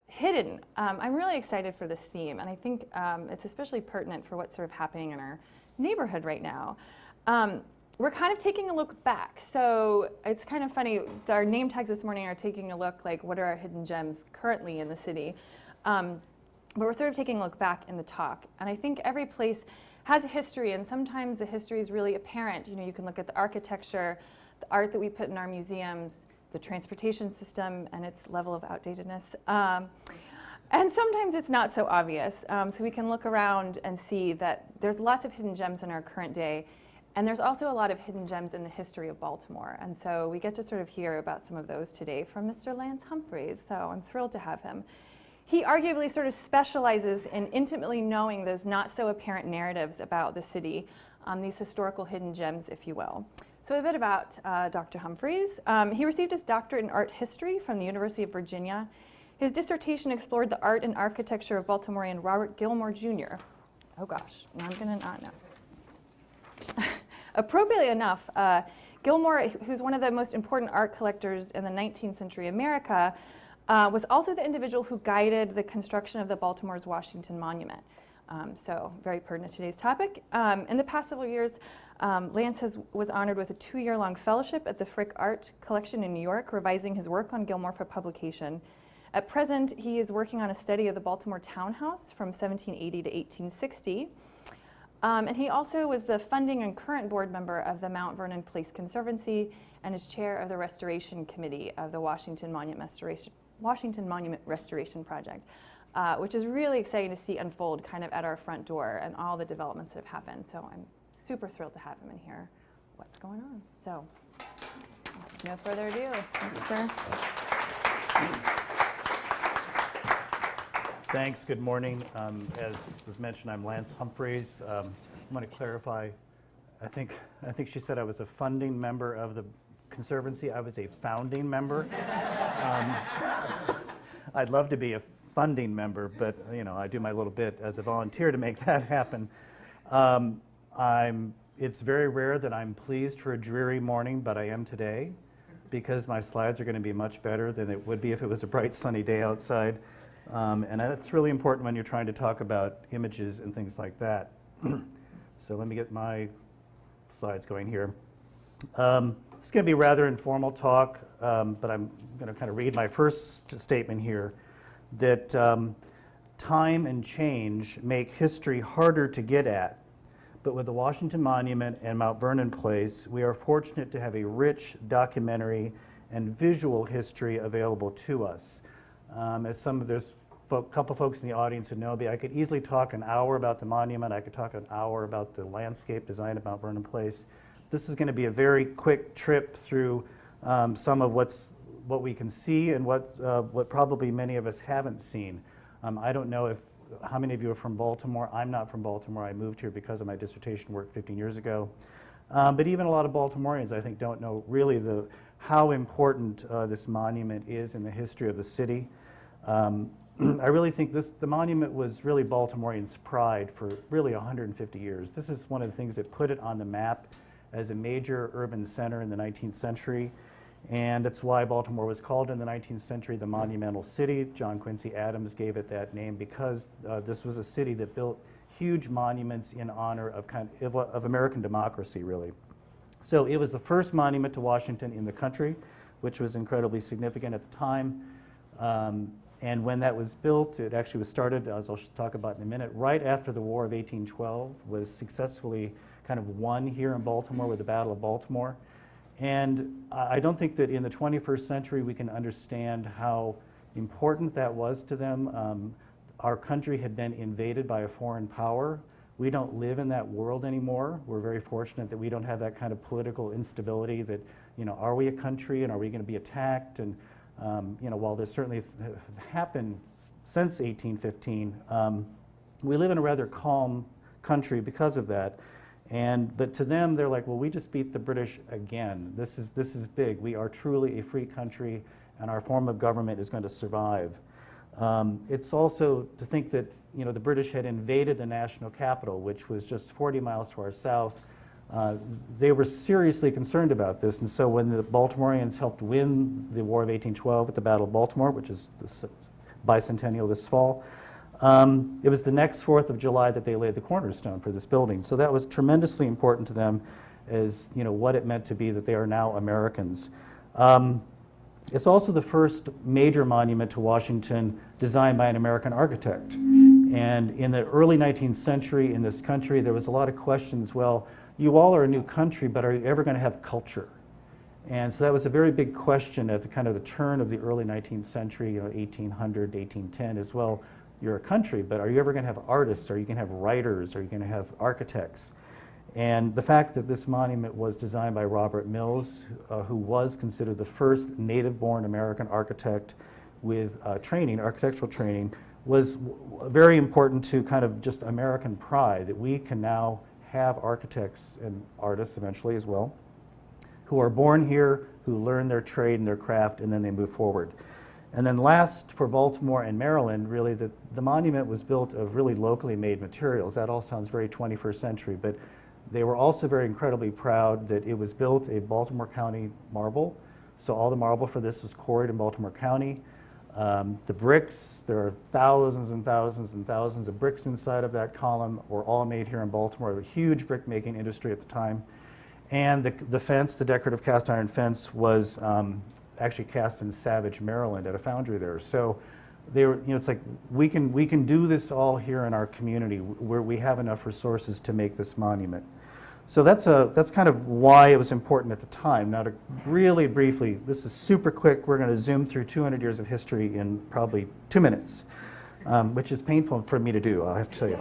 Hidden. I'm really excited for this theme, and I think it's especially pertinent for what's sort of happening in our neighborhood right now. We're kind of taking a look back, so it's kind of funny. Our name tags this morning are taking a look like what are our hidden gems currently in the city, but we're sort of taking a look back in the talk. And I think every place has a history, and sometimes the history is really apparent. You know, you can look at the architecture, the art that we put in our museums, the transportation system and its level of outdatedness. And sometimes it's not so obvious. So we can look around and see that there's lots of hidden gems in our current day, and there's also a lot of hidden gems in the history of Baltimore. And so we get to sort of hear about some of those today from Mr. Lance Humphries, so I'm thrilled to have him. He arguably sort of specializes in intimately knowing those not so apparent narratives about the city, these historical hidden gems, if you will. So a bit about Dr. Humphries. He received his doctorate in art history from the University of Virginia. His dissertation explored the art and architecture of Baltimorean Robert Gilmore Jr. Oh gosh, now I'm gonna not know. Appropriately enough, Gilmore, who's one of the most important art collectors in the 19th century America, was also the individual who guided the construction of the Baltimore's Washington Monument. So very pertinent to today's topic. In the past several years, Lance was honored with a 2-year-long fellowship at the Frick Art Collection in New York, revising his work on Gilmore for publication. At present, he is working on a study of the Baltimore townhouse from 1780 to 1860. And he also was the funding and current board member of the Mount Vernon Place Conservancy and is chair of the Restoration Committee of the Washington Monument Restoration Project. Which is really exciting to see unfold kind of at our front door and all the developments that have happened. So I'm super thrilled to have him and hear what's going on. So no further ado. Thanks, sir. Thanks. Good morning. As was mentioned, I'm Lance Humphries. I want to clarify. I think she said I was a funding member of the Conservancy. I was a founding member. I'd love to be a funding member, but you know, I do my little bit as a volunteer to make that happen. It's very rare that I'm pleased for a dreary morning, but I am today because my slides are going to be much better than it would be if it was a bright sunny day outside. And that's really important when you're trying to talk about images and things like that. So let me get my slides going here. It's going to be a rather informal talk, but I'm going to kind of read my first statement here. That time and change make history harder to get at. But with the Washington Monument and Mount Vernon Place, we are fortunate to have a rich documentary and visual history available to us. There's a couple folks in the audience who know me. I could easily talk an hour about the monument. I could talk an hour about the landscape design of Mount Vernon Place. This is going to be a very quick trip through some of what we can see and what probably many of us haven't seen. I don't know how many of you are from Baltimore. I'm not from Baltimore. I moved here because of my dissertation work 15 years ago. But even a lot of Baltimoreans, I think, don't know really how important this monument is in the history of the city. I really think the monument was really Baltimoreans' pride for really 150 years. This is one of the things that put it on the map as a major urban center in the 19th century. And that's why Baltimore was called in the 19th century the Monumental City. John Quincy Adams gave it that name because this was a city that built huge monuments in honor of American democracy, really. So it was the first monument to Washington in the country, which was incredibly significant at the time. And when that was built, it actually was started, as I'll talk about in a minute, right after the War of 1812, was successfully kind of won here in Baltimore with the Battle of Baltimore. And I don't think that in the 21st century we can understand how important that was to them. Our country had been invaded by a foreign power. We don't live in that world anymore. We're very fortunate that we don't have that kind of political instability that, you know, are we a country and are we going to be attacked? And While there's certainly happened since 1815, we live in a rather calm country because of that. But to them, they're like, well, we just beat the British again. This is big. We are truly a free country, and our form of government is going to survive. It's also to think that the British had invaded the national capital, which was just 40 miles to our south. They were seriously concerned about this, and so when the Baltimoreans helped win the War of 1812 at the Battle of Baltimore, which is the bicentennial this fall, it was the next 4th of July that they laid the cornerstone for this building. So that was tremendously important to them as what it meant to be that they are now Americans. It's also the first major monument to Washington designed by an American architect. And in the early 19th century in this country, there was a lot of questions, well, you all are a new country, but are you ever going to have culture? And so that was a very big question at the kind of the turn of the early 19th century, 1800, 1810 as well. You're a country, but are you ever going to have artists? Are you going to have writers? Are you going to have architects? And the fact that this monument was designed by Robert Mills, who was considered the first native-born American architect with architectural training, was very important to kind of just American pride, that we can now have architects and artists eventually as well, who are born here, who learn their trade and their craft, and then they move forward. And then last, for Baltimore and Maryland, really, the monument was built of really locally made materials. That all sounds very 21st century, but they were also very incredibly proud that it was built a Baltimore County marble. So all the marble for this was quarried in Baltimore County. The bricks, there are thousands and thousands and thousands of bricks inside of that column, were all made here in Baltimore. A huge brick making industry at the time. And the fence, the decorative cast iron fence, was actually cast in Savage, Maryland at a foundry there. So they were, it's like we can do this all here in our community where we have enough resources to make this monument. So that's kind of why it was important at the time. Now to really briefly, this is super quick, we're going to zoom through 200 years of history in probably 2 minutes, which is painful for me to do, I'll have to tell you.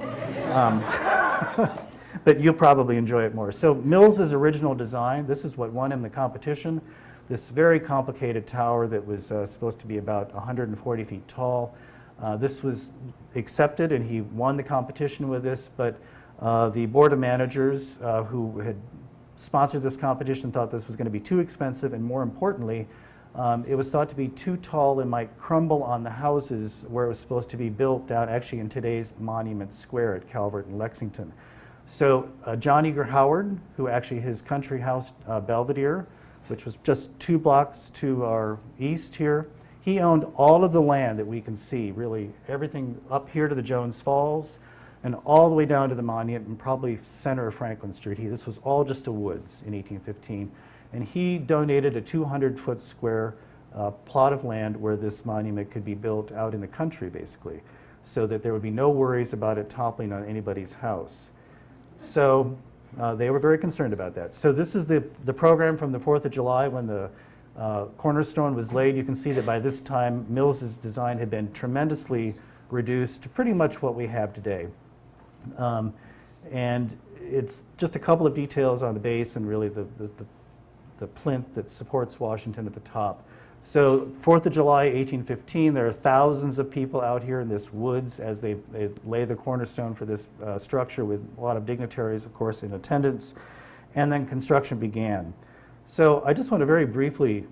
But you'll probably enjoy it more. So Mills's original design, this is what won him the competition. This very complicated tower that was supposed to be about 140 feet tall. This was accepted and he won the competition with this, but the board of managers who had sponsored this competition thought this was going to be too expensive, and more importantly, it was thought to be too tall and might crumble on the houses where it was supposed to be built down actually in today's Monument Square at Calvert and Lexington. So John Eager Howard, who actually his country house Belvedere, which was just 2 blocks to our east here, he owned all of the land that we can see, really everything up here to the Jones Falls and all the way down to the monument and probably center of Franklin Street. This was all just a woods in 1815. And he donated a 200-foot square plot of land where this monument could be built out in the country, basically, so that there would be no worries about it toppling on anybody's house. So they were very concerned about that. So this is the program from the 4th of July when the cornerstone was laid. You can see that by this time, Mills's design had been tremendously reduced to pretty much what we have today. And it's just a couple of details on the base and really the plinth that supports Washington at the top. So 4th of July, 1815, there are thousands of people out here in this woods as they lay the cornerstone for this structure with a lot of dignitaries, of course, in attendance. And then construction began. So I just want to very briefly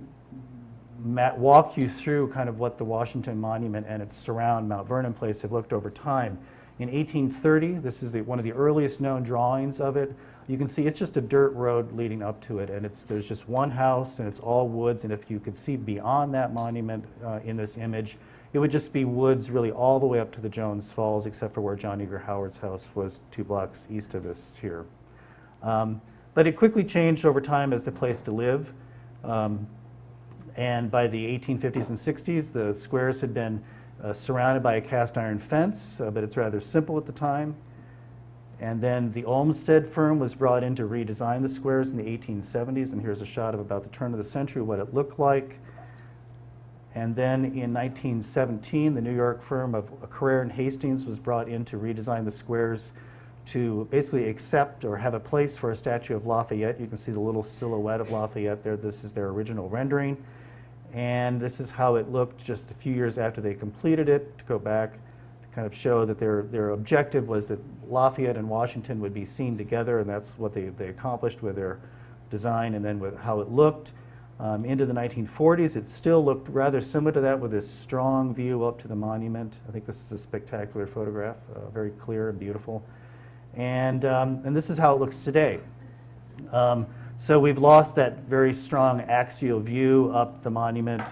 walk you through kind of what the Washington Monument and its surround, Mount Vernon Place, have looked over time. In 1830, this is one of the earliest known drawings of it. You can see it's just a dirt road leading up to it, and there's just one house, and it's all woods, and if you could see beyond that monument in this image, it would just be woods really all the way up to the Jones Falls, except for where John Eager Howard's house was 2 blocks east of us here. But it quickly changed over time as the place to live, and by the 1850s and 60s, the squares had been surrounded by a cast iron fence, but it's rather simple at the time. And then the Olmsted firm was brought in to redesign the squares in the 1870s, and here's a shot of about the turn of the century, what it looked like. And then in 1917, the New York firm of Carrere and Hastings was brought in to redesign the squares to basically accept or have a place for a statue of Lafayette. You can see the little silhouette of Lafayette there. This is their original rendering. And this is how it looked just a few years after they completed it, to go back to kind of show that their objective was that Lafayette and Washington would be seen together, and that's what they accomplished with their design and then with how it looked. Into the 1940s, it still looked rather similar to that, with this strong view up to the monument. I think this is a spectacular photograph, very clear and beautiful. And this is how it looks today. So we've lost that very strong axial view up the monument.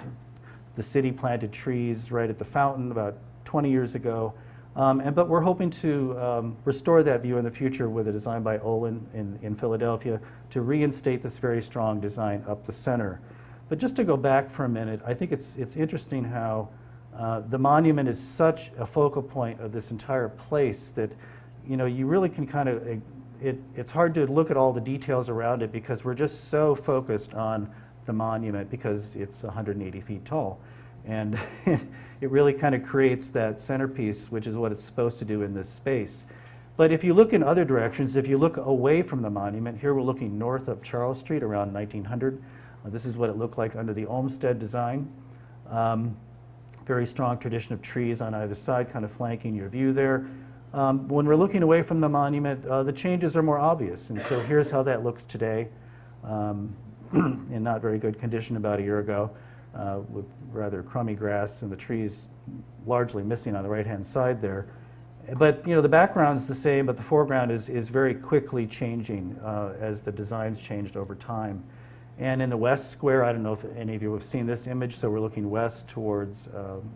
The city planted trees right at the fountain about 20 years ago. But we're hoping to restore that view in the future with a design by Olin in Philadelphia to reinstate this very strong design up the center. But just to go back for a minute, I think it's interesting how the monument is such a focal point of this entire place that, you know, you really can kind of, it's hard to look at all the details around it because we're just so focused on the monument because it's 180 feet tall. And it really kind of creates that centerpiece, which is what it's supposed to do in this space. But if you look in other directions, if you look away from the monument, here we're looking north up Charles Street around 1900. This is what it looked like under the Olmsted design. Very strong tradition of trees on either side, kind of flanking your view there. When we're looking away from the monument, the changes are more obvious. And so here's how that looks today, in not very good condition about a year ago, with rather crummy grass and the trees largely missing on the right-hand side there. But you know, the background's the same, but the foreground is very quickly changing as the designs changed over time. And in the West Square, I don't know if any of you have seen this image, so we're looking west towards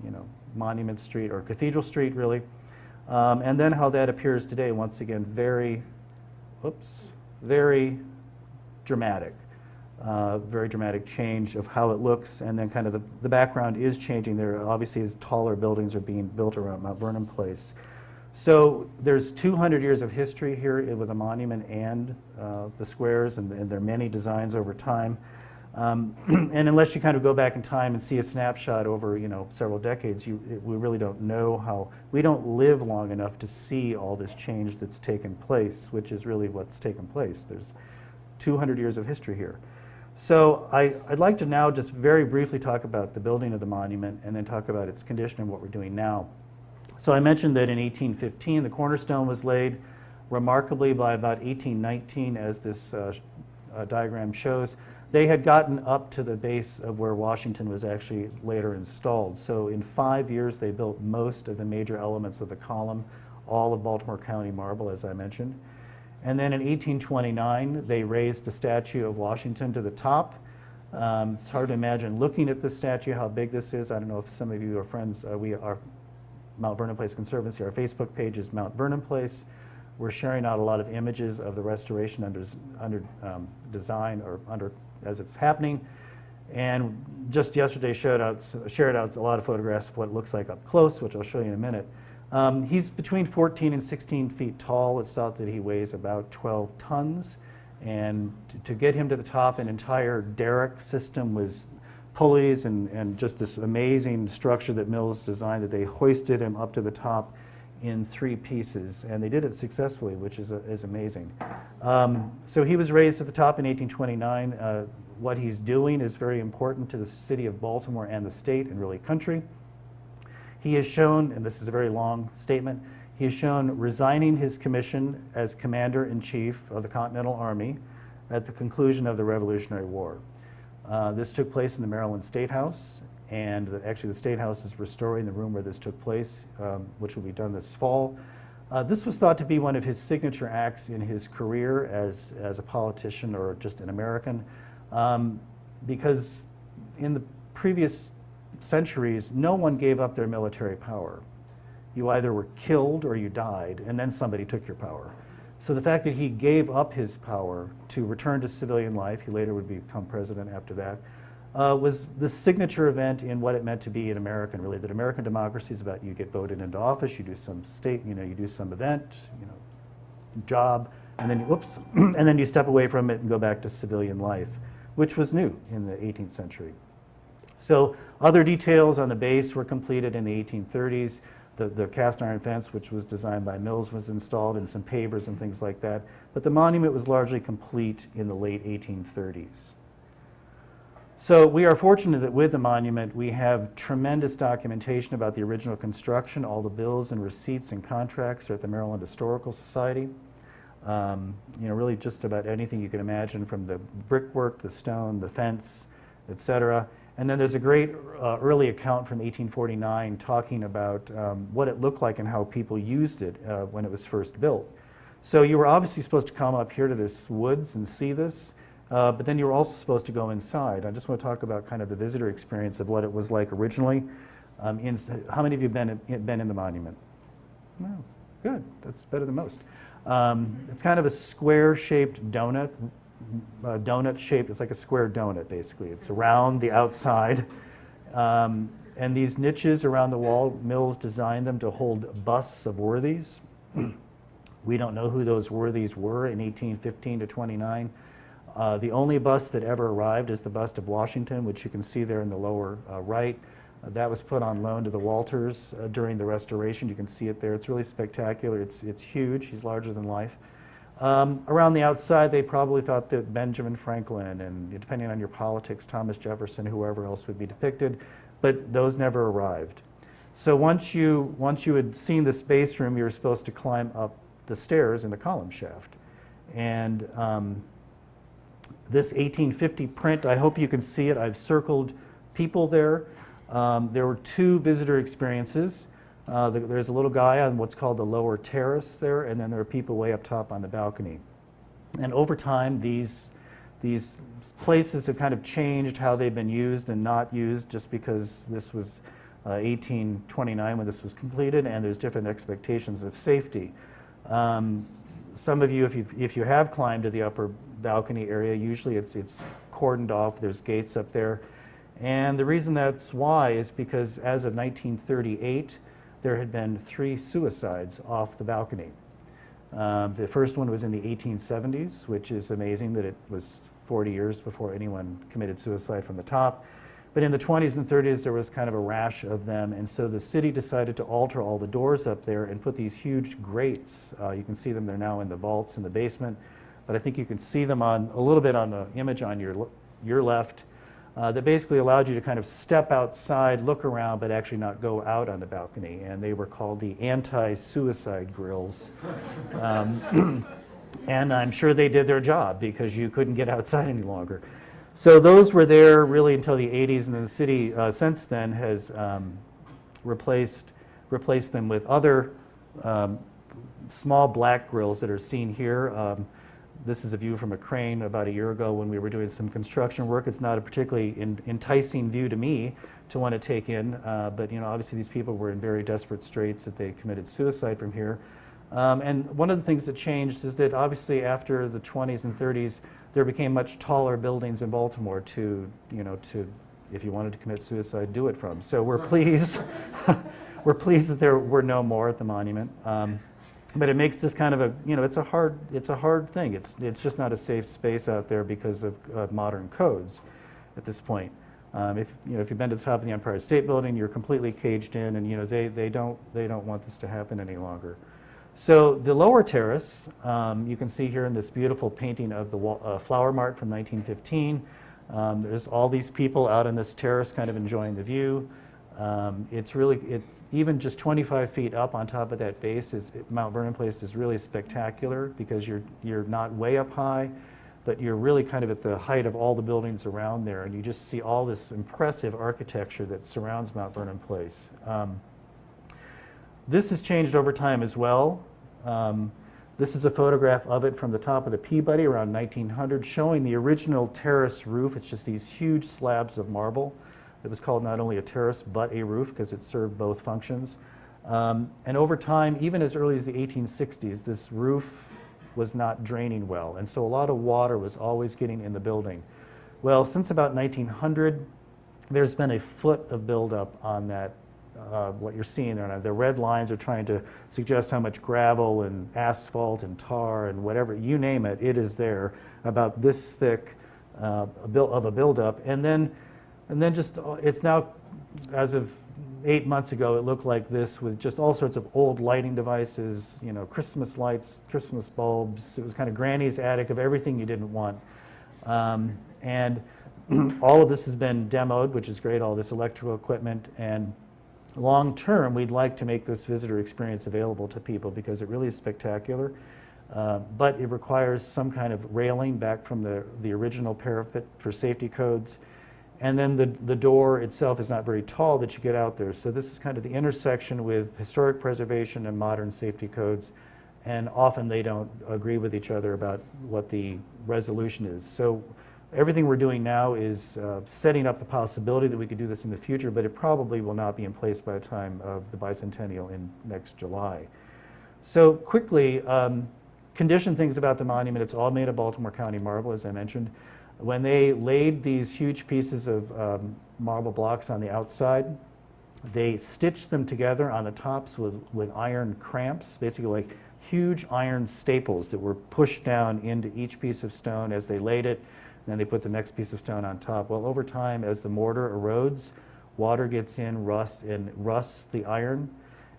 you know, Monument Street or Cathedral Street, really. And then how that appears today, once again, very dramatic. Very dramatic change of how it looks, and then kind of the background is changing. There obviously is taller buildings are being built around Mount Vernon Place. So there's 200 years of history here with the monument and the squares, and there are many designs over time. And unless you kind of go back in time and see a snapshot over, you know, several decades, we really don't know how, we don't live long enough to see all this change that's taken place, which is really what's taken place. There's 200 years of history here. So I'd like to now just very briefly talk about the building of the monument and then talk about its condition and what we're doing now. So I mentioned that in 1815 the cornerstone was laid. Remarkably, by about 1819, as this diagram shows, they had gotten up to the base of where Washington was actually later installed. So in 5 years they built most of the major elements of the column, all of Baltimore County marble, as I mentioned. And then in 1829, they raised the statue of Washington to the top. It's hard to imagine looking at this statue, how big this is. I don't know if some of you are friends. We are Mount Vernon Place Conservancy. Our Facebook page is Mount Vernon Place. We're sharing out a lot of images of the restoration under design or under as it's happening. And just yesterday shared out a lot of photographs of what it looks like up close, which I'll show you in a minute. He's between 14 and 16 feet tall. It's thought that he weighs about 12 tons. And to get him to the top, an entire derrick system was pulleys and just this amazing structure that Mills designed, that they hoisted him up to the top in 3 pieces. And they did it successfully, which is amazing. So he was raised to the top in 1829. What he's doing is very important to the city of Baltimore and the state and really country. He has shown, and this is a very long statement, he has shown resigning his commission as Commander-in-Chief of the Continental Army at the conclusion of the Revolutionary War. This took place in the Maryland State House, and actually the State House is restoring the room where this took place, which will be done this fall. This was thought to be one of his signature acts in his career as a politician or just an American, because in the previous centuries, no one gave up their military power. You either were killed or you died, and then somebody took your power. So the fact that he gave up his power to return to civilian life, he later would become president after that, was the signature event in what it meant to be an American, really. That American democracy is about you get voted into office, you do some state, you do some event, job, and then and then you step away from it and go back to civilian life, which was new in the 18th century. So other details on the base were completed in the 1830s. The cast iron fence, which was designed by Mills, was installed, and some pavers and things like that. But the monument was largely complete in the late 1830s. So we are fortunate that with the monument, we have tremendous documentation about the original construction. All the bills and receipts and contracts are at the Maryland Historical Society. Really just about anything you can imagine, from the brickwork, the stone, the fence, etc. And then there's a great early account from 1849 talking about what it looked like and how people used it when it was first built. So you were obviously supposed to come up here to this woods and see this, but then you were also supposed to go inside. I just want to talk about kind of the visitor experience of what it was like originally. How many of you have been in the monument? No, good, that's better than most. It's kind of a square-shaped donut, donut-shaped. It's like a square donut, basically. It's around the outside. And these niches around the wall, Mills designed them to hold busts of worthies. We don't know who those worthies were in 1815 to 29. The only bust that ever arrived is the bust of Washington, which you can see there in the lower right. That was put on loan to the Walters during the Restoration. You can see it there. It's really spectacular. It's huge. He's larger than life. Around the outside, they probably thought that Benjamin Franklin and, depending on your politics, Thomas Jefferson, whoever else would be depicted, but those never arrived. So once you had seen the space room, you were supposed to climb up the stairs in the column shaft. And this 1850 print, I hope you can see it. I've circled people there. There were two visitor experiences. There's a little guy on what's called the lower terrace there, and then there are people way up top on the balcony. And over time, these places have kind of changed how they've been used and not used, just because this was 1829 when this was completed, and there's different expectations of safety. Some of you, if you have climbed to the upper balcony area, usually it's cordoned off. There's gates up there. And the reason that's why is because as of 1938, there had been 3 suicides off the balcony. The first one was in the 1870s, which is amazing that it was 40 years before anyone committed suicide from the top. But in the 20s and 30s, there was kind of a rash of them, and so the city decided to alter all the doors up there and put these huge grates. You can see them, they're now in the vaults in the basement, but I think you can see them on a little bit on the image on your left. That basically allowed you to kind of step outside, look around, but actually not go out on the balcony, and they were called the anti-suicide grills. And I'm sure they did their job, because you couldn't get outside any longer. So those were there really until the 80s, and then the city since then has replaced them with other small black grills that are seen here. This is a view from a crane about a year ago when we were doing some construction work. It's not a particularly enticing view to me to want to take in, but obviously these people were in very desperate straits that they committed suicide from here. And one of the things that changed is that obviously after the 20s and 30s, there became much taller buildings in Baltimore to if you wanted to commit suicide, do it from. So we're pleased, we're pleased that there were no more at the monument. But it makes this kind of a, it's a hard thing. It's just not a safe space out there because of modern codes at this point. If you've been to the top of the Empire State Building, you're completely caged in, and they don't want this to happen any longer. So the lower terrace, you can see here in this beautiful painting of the Flower Mart from 1915. There's all these people out on this terrace kind of enjoying the view. It's really, even just 25 feet up on top of that base, Mount Vernon Place is really spectacular, because you're not way up high, but you're really kind of at the height of all the buildings around there, and you just see all this impressive architecture that surrounds Mount Vernon Place. This has changed over time as well. This is a photograph of it from the top of the Peabody around 1900, showing the original terrace roof. It's just these huge slabs of marble. It was called not only a terrace, but a roof, because it served both functions. And over time, even as early as the 1860s, this roof was not draining well, and so a lot of water was always getting in the building. Well, since about 1900, there's been a foot of buildup on that, what you're seeing there. The red lines are trying to suggest how much gravel and asphalt and tar and whatever, you name it, it is there, about this thick of a buildup. And then just, it's now, as of 8 months ago, it looked like this, with just all sorts of old lighting devices, Christmas lights, Christmas bulbs. It was kind of Granny's attic of everything you didn't want. And all of this has been demoed, which is great, all this electrical equipment, and long term, we'd like to make this visitor experience available to people because it really is spectacular. But it requires some kind of railing back from the original parapet for safety codes. And then the door itself is not very tall that you get out there. So this is kind of the intersection with historic preservation and modern safety codes. And often they don't agree with each other about what the resolution is. So everything we're doing now is setting up the possibility that we could do this in the future, but it probably will not be in place by the time of the bicentennial in next July. So quickly, condition things about the monument. It's all made of Baltimore County marble, as I mentioned. When they laid these huge pieces of marble blocks on the outside, they stitched them together on the tops with iron cramps, basically like huge iron staples that were pushed down into each piece of stone as they laid it. And then they put the next piece of stone on top. Well, over time, as the mortar erodes, water gets in, rusts the iron.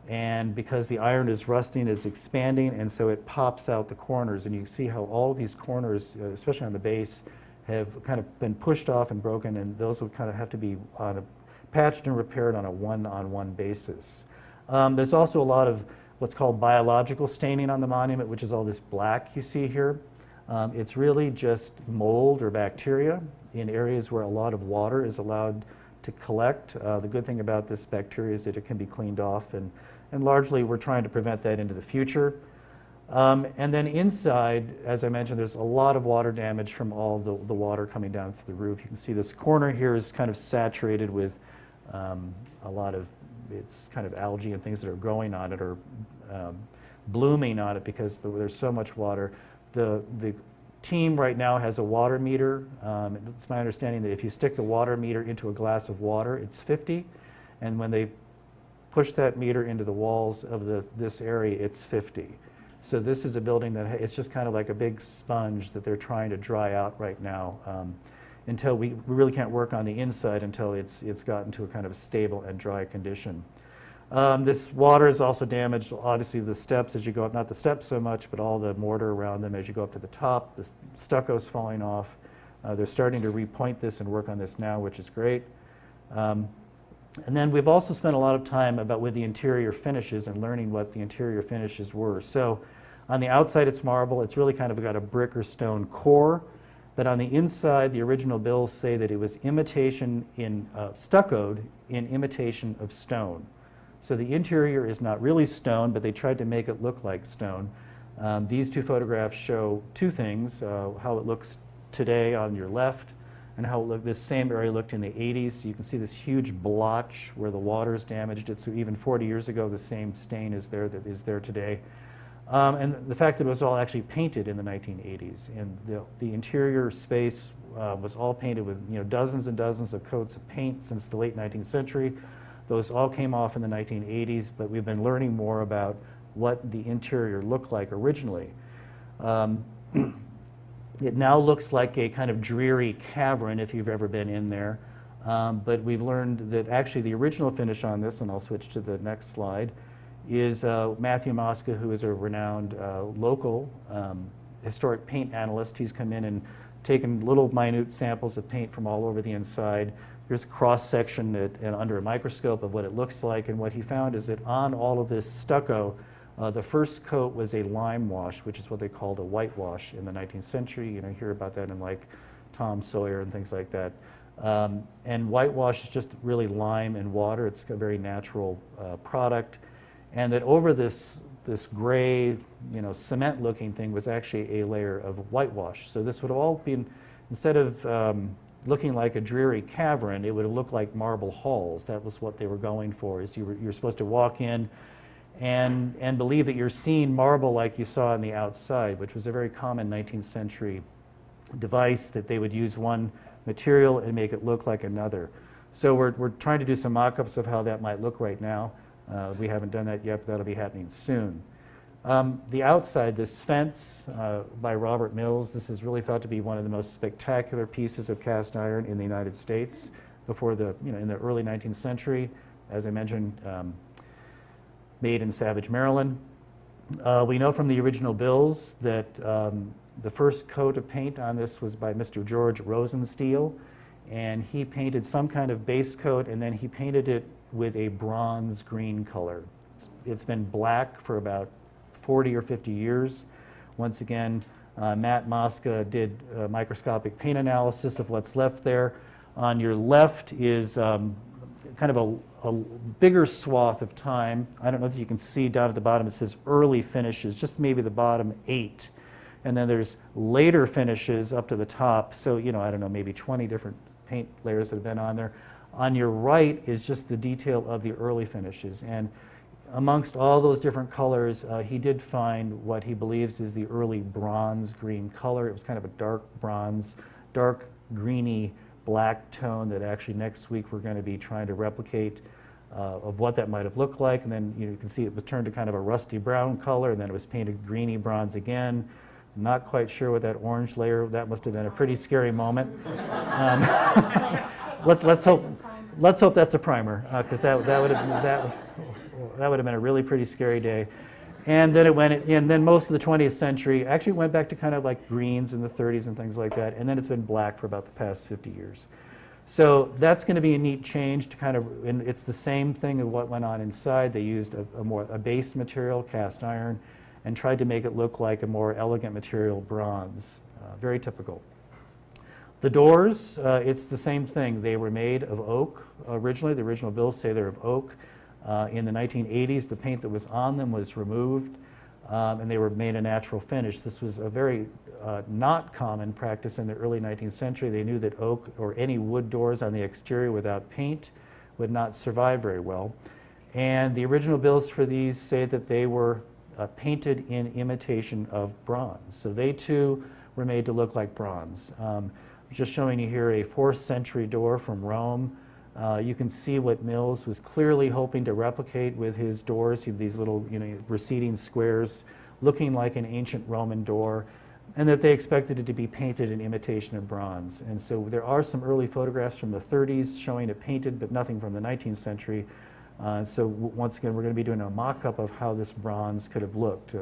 And because the iron is rusting, it's expanding, and so it pops out the corners. And you see how all of these corners, especially on the base, have kind of been pushed off and broken, and those will kind of have to be patched and repaired on a one-on-one basis. There's also a lot of what's called biological staining on the monument, which is all this black you see here. It's really just mold or bacteria in areas where a lot of water is allowed to collect. The good thing about this bacteria is that it can be cleaned off, and largely we're trying to prevent that into the future. And then inside, as I mentioned, there's a lot of water damage from all the water coming down through the roof. You can see this corner here is kind of saturated with a lot of, it's kind of algae and things that are growing on it or blooming on it because there's so much water. The team right now has a water meter. It's my understanding that if you stick the water meter into a glass of water, it's 50. And when they push that meter into the walls of this area, it's 50. So this is a building that it's just kind of like a big sponge that they're trying to dry out right now until we really can't work on the inside until it's gotten to a kind of a stable and dry condition. This water is also damaged, obviously, the steps as you go up, not the steps so much, but all the mortar around them as you go up to the top. The stucco's falling off. They're starting to repoint this and work on this now, which is great. And then we've also spent a lot of time with the interior finishes and learning what the interior finishes were. So on the outside it's marble. It's really kind of got a brick or stone core. But on the inside, the original bills say that it was imitation stuccoed in imitation of stone. So the interior is not really stone, but they tried to make it look like stone. These two photographs show two things, how it looks today on your left and how this same area looked in the 80s. So you can see this huge blotch where the water's damaged it. So even 40 years ago, the same stain is there that is there today. And the fact that it was all actually painted in the 1980s. And the interior space was all painted with dozens and dozens of coats of paint since the late 19th century. Those all came off in the 1980s, but we've been learning more about what the interior looked like originally. It now looks like a kind of dreary cavern if you've ever been in there. But we've learned that actually the original finish on this, and I'll switch to the next slide, is Matthew Mosca, who is a renowned local historic paint analyst. He's come in and taken little minute samples of paint from all over the inside. Here's a cross-section and under a microscope of what it looks like, and what he found is that on all of this stucco, the first coat was a lime wash, which is what they called a whitewash in the 19th century. You hear about that in like Tom Sawyer and things like that. And whitewash is just really lime and water. It's a very natural product. And that over this gray, cement-looking thing was actually a layer of whitewash. So this would have all been, instead of looking like a dreary cavern, it would have looked like marble halls. That was what they were going for, is you're supposed to walk in and believe that you're seeing marble like you saw on the outside, which was a very common 19th century device that they would use one material and make it look like another. So we're trying to do some mock-ups of how that might look right now. We haven't done that yet, but that'll be happening soon. The outside, this fence by Robert Mills, this is really thought to be one of the most spectacular pieces of cast iron in the United States before in the early 19th century. As I mentioned, made in Savage, Maryland. We know from the original bills that the first coat of paint on this was by Mr. George Rosenstiel, and he painted some kind of base coat, and then he painted it with a bronze green color. It's been black for about 40 or 50 years. Once again, Matt Mosca did microscopic paint analysis of what's left there. On your left is kind of a bigger swath of time. I don't know if you can see down at the bottom, it says early finishes, just maybe the bottom 8. And then there's later finishes up to the top. So, you know, I don't know, maybe 20 different paint layers that have been on there. On your right is just the detail of the early finishes. And amongst all those different colors, he did find what he believes is the early bronze green color. It was kind of a dark bronze, dark greeny black tone that actually next week we're going to be trying to replicate of what that might have looked like. And then you can see it was turned to kind of a rusty brown color, and then it was painted greeny bronze again. Not quite sure what that orange layer, that must have been a pretty scary moment. Let's hope that's a primer, because that would have been a really pretty scary day. And then and then most of the 20th century actually went back to kind of like greens in the 30s and things like that, and then it's been black for about the past 50 years. So that's going to be a neat change to kind of, and it's the same thing of what went on inside. They used a base material, cast iron, and tried to make it look like a more elegant material, bronze. Very typical. The doors, it's the same thing. They were made of oak originally. The original bills say they're of oak. In the 1980s, the paint that was on them was removed, and they were made a natural finish. This was a very not common practice in the early 19th century. They knew that oak or any wood doors on the exterior without paint would not survive very well. And the original bills for these say that they were painted in imitation of bronze. So they too were made to look like bronze. Just showing you here a 4th century door from Rome. You can see what Mills was clearly hoping to replicate with his doors. These little, receding squares looking like an ancient Roman door, and that they expected it to be painted in imitation of bronze. And so there are some early photographs from the 30s showing it painted, but nothing from the 19th century. So once again, we're going to be doing a mock-up of how this bronze could have looked.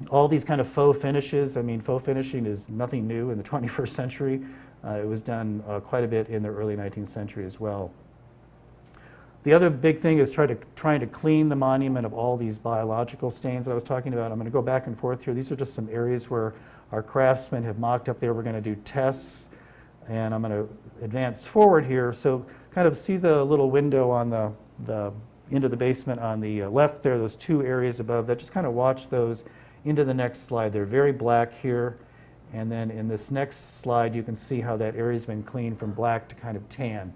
All these kind of faux finishes, I mean, faux finishing is nothing new in the 21st century. It was done quite a bit in the early 19th century as well. The other big thing is trying to clean the monument of all these biological stains that I was talking about. I'm going to go back and forth here. These are just some areas where our craftsmen have mocked up there. We're going to do tests, and I'm going to advance forward here. So kind of see the little window on the into the basement on the left there, those 2 areas above that. Just kind of watch those into the next slide. They're very black here. And then in this next slide, you can see how that area's been cleaned from black to kind of tan.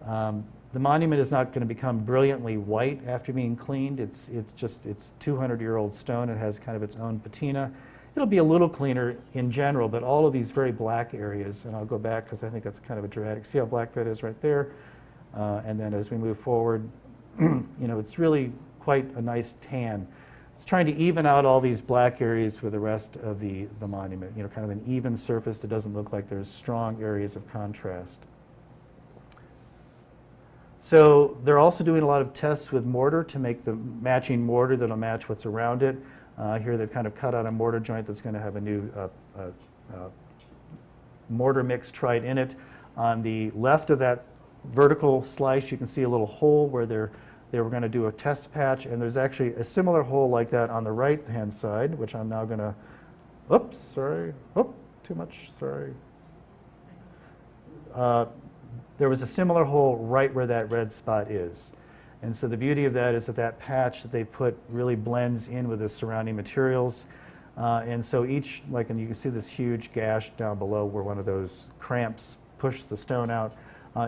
The monument is not going to become brilliantly white after being cleaned. It's 200-year-old stone. It has kind of its own patina. It'll be a little cleaner in general, but all of these very black areas, and I'll go back because I think that's kind of a dramatic. See how black that is right there? And then as we move forward, it's really quite a nice tan. It's trying to even out all these black areas with the rest of the monument, kind of an even surface that doesn't look like there's strong areas of contrast. So they're also doing a lot of tests with mortar to make the matching mortar that'll match what's around it. Here they've kind of cut out a mortar joint that's going to have a new mortar mix tried in it. On the left of that vertical slice, you can see a little hole where they were going to do a test patch, and there's actually a similar hole like that on the right-hand side, which I'm now going to, oops, sorry, too much, sorry. There was a similar hole right where that red spot is. And so the beauty of that is that patch that they put really blends in with the surrounding materials. And so each, and you can see this huge gash down below where one of those cramps pushed the stone out.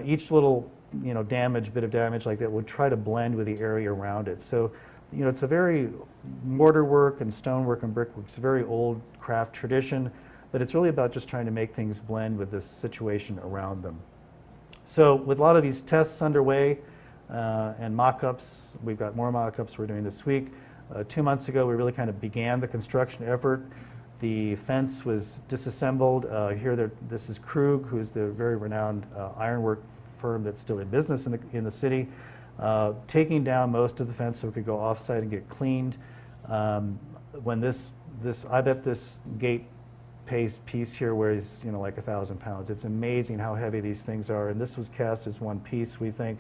Each little bit of damage like that would try to blend with the area around it. So, it's a very mortar work and stonework and brickwork. It's a very old craft tradition, but it's really about just trying to make things blend with this situation around them. So with a lot of these tests underway and mock-ups, we've got more mock-ups we're doing this week. 2 months ago, we really kind of began the construction effort. The fence was disassembled. This is Krug, who's the very renowned ironwork firm that's still in business in the city, taking down most of the fence so it could go off-site and get cleaned. When I bet this gate piece here weighs, like 1,000 pounds. It's amazing how heavy these things are, and this was cast as one piece. We think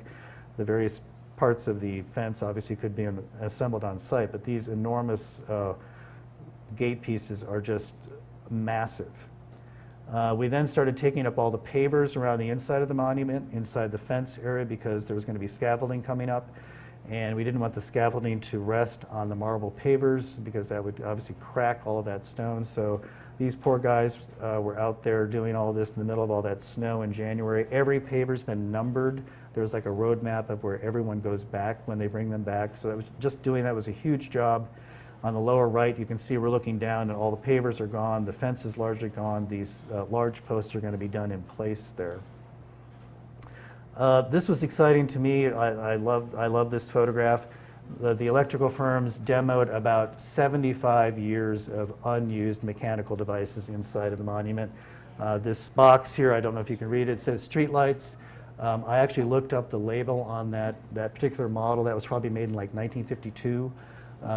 the various parts of the fence obviously could be assembled on site, but these enormous gate pieces are just massive. We then started taking up all the pavers around the inside of the monument, inside the fence area, because there was going to be scaffolding coming up, and we didn't want the scaffolding to rest on the marble pavers because that would obviously crack all of that stone. So these poor guys were out there doing all this in the middle of all that snow in January. Every paver's been numbered. There's like a road map of where everyone goes back when they bring them back. So that was just doing that was a huge job. On the lower right, you can see we're looking down and all the pavers are gone. The fence is largely gone. These large posts are going to be done in place there. This was exciting to me. I love this photograph. The electrical firms demoed about 75 years of unused mechanical devices inside of the monument. This box here, I don't know if you can read it, it says streetlights. I actually looked up the label on that particular model. That was probably made in like 1952.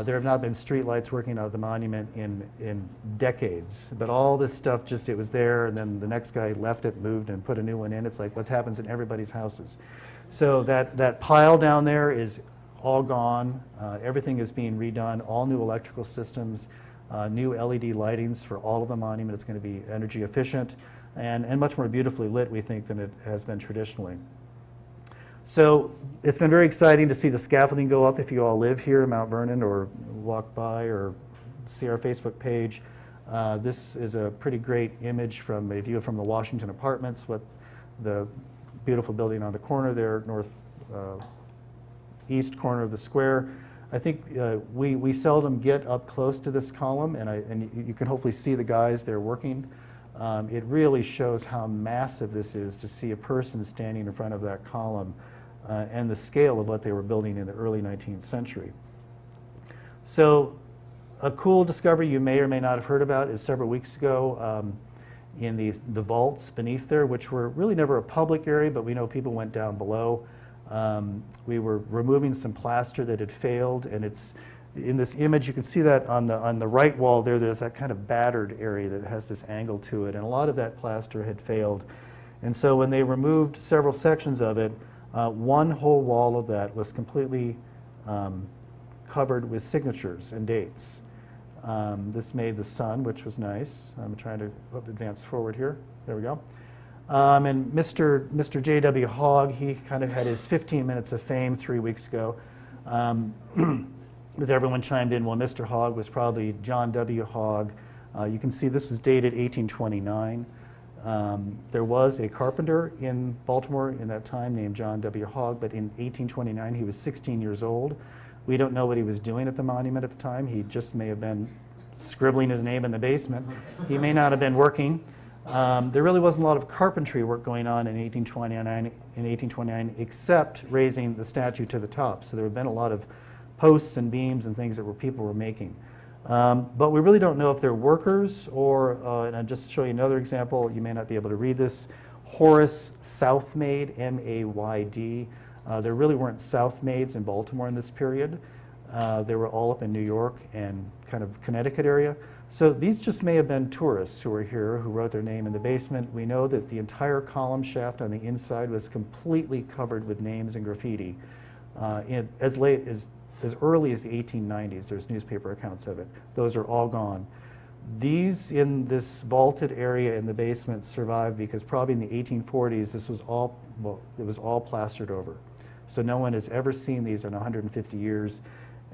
There have not been streetlights working out of the monument in decades, but all this stuff it was there, and then the next guy left it, moved, and put a new one in. It's like what happens in everybody's houses. So that pile down there is all gone. Everything is being redone, all new electrical systems, new LED lightings for all of the monument. It's going to be energy efficient and much more beautifully lit, we think, than it has been traditionally. So it's been very exciting to see the scaffolding go up if you all live here in Mount Vernon or walk by or see our Facebook page. This is a pretty great image from a view from the Washington Apartments, what the beautiful building on the corner there, north east corner of the square. I think we seldom get up close to this column, and you can hopefully see the guys there working. It really shows how massive this is to see a person standing in front of that column and the scale of what they were building in the early 19th century. So a cool discovery you may or may not have heard about is several weeks ago in the vaults beneath there, which were really never a public area, but we know people went down below. We were removing some plaster that had failed, and it's in this image you can see that on the right wall there's that kind of battered area that has this angle to it, and a lot of that plaster had failed. And so when they removed several sections of it, one whole wall of that was completely covered with signatures and dates. This made the sun, which was nice. I'm trying to advance forward here. There we go. And Mr. J.W. Hogg, he kind of had his 15 minutes of fame 3 weeks ago. As everyone chimed in, well, Mr. Hogg was probably John W. Hogg. You can see this is dated 1829. There was a carpenter in Baltimore in that time named John W. Hogg, but in 1829 he was 16 years old. We don't know what he was doing at the monument at the time. He just may have been scribbling his name in the basement. He may not have been working. There really wasn't a lot of carpentry work going on in 1829 except raising the statue to the top. So there had been a lot of posts and beams and things that people were making. But we really don't know if they're workers or, and I'll just show you another example. You may not be able to read this. Horace Southmaid, M-A-Y-D. There really weren't Southmaids in Baltimore in this period. They were all up in New York and kind of Connecticut area. So these just may have been tourists who were here who wrote their name in the basement. We know that the entire column shaft on the inside was completely covered with names and graffiti. As early as the 1890s, there's newspaper accounts of it. Those are all gone. These in this vaulted area in the basement survived because probably in the 1840s, this was all, well, it was all plastered over. So no one has ever seen these in 150 years.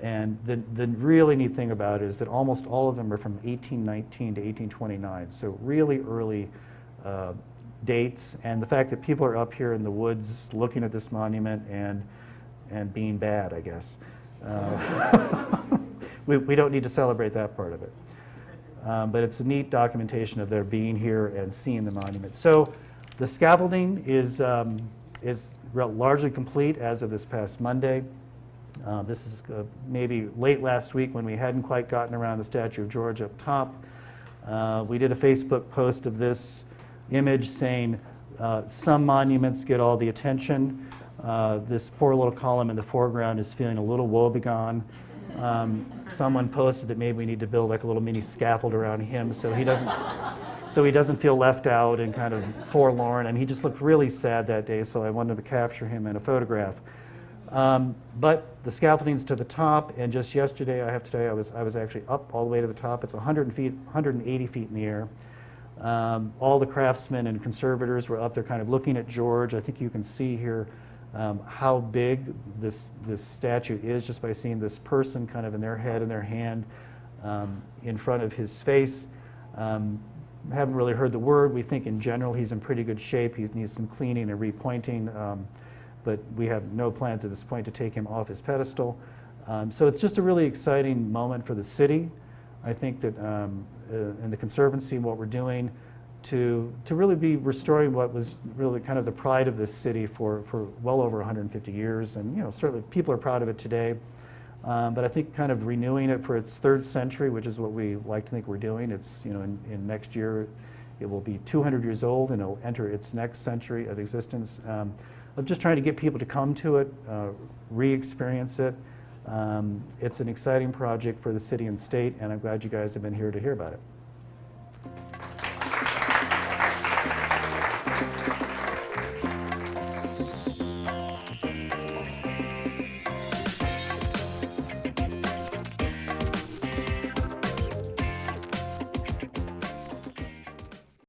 And the really neat thing about it is that almost all of them are from 1819 to 1829. So really early dates. And the fact that people are up here in the woods looking at this monument and being bad, I guess. We don't need to celebrate that part of it. But it's a neat documentation of their being here and seeing the monument. So the scaffolding is largely complete as of this past Monday. This is maybe late last week when we hadn't quite gotten around the Statue of George up top. We did a Facebook post of this image saying some monuments get all the attention. This poor little column in the foreground is feeling a little woebegone. Someone posted that maybe we need to build like a little mini scaffold around him so he doesn't so he doesn't feel left out and kind of forlorn. And he just looked really sad that day, so I wanted to capture him in a photograph. But the scaffolding's to the top, and just yesterday, I have to tell you, I was actually up all the way to the top. It's 180 feet in the air. All the craftsmen and conservators were up there kind of looking at George. I think you can see here how big this statue is just by seeing this person kind of in their head and their hand in front of his face. Haven't really heard the word. We think in general he's in pretty good shape. He needs some cleaning and repointing, but we have no plans at this point to take him off his pedestal. So it's just a really exciting moment for the city. I think that in the Conservancy, what we're doing to really be restoring what was really kind of the pride of this city for well over 150 years, and certainly people are proud of it today. But I think kind of renewing it for its third century, which is what we like to think we're doing. It's in next year it will be 200 years old and it'll enter its next century of existence. I'm just trying to get people to come to it, re-experience it. It's an exciting project for the city and state, and I'm glad you guys have been here to hear about it.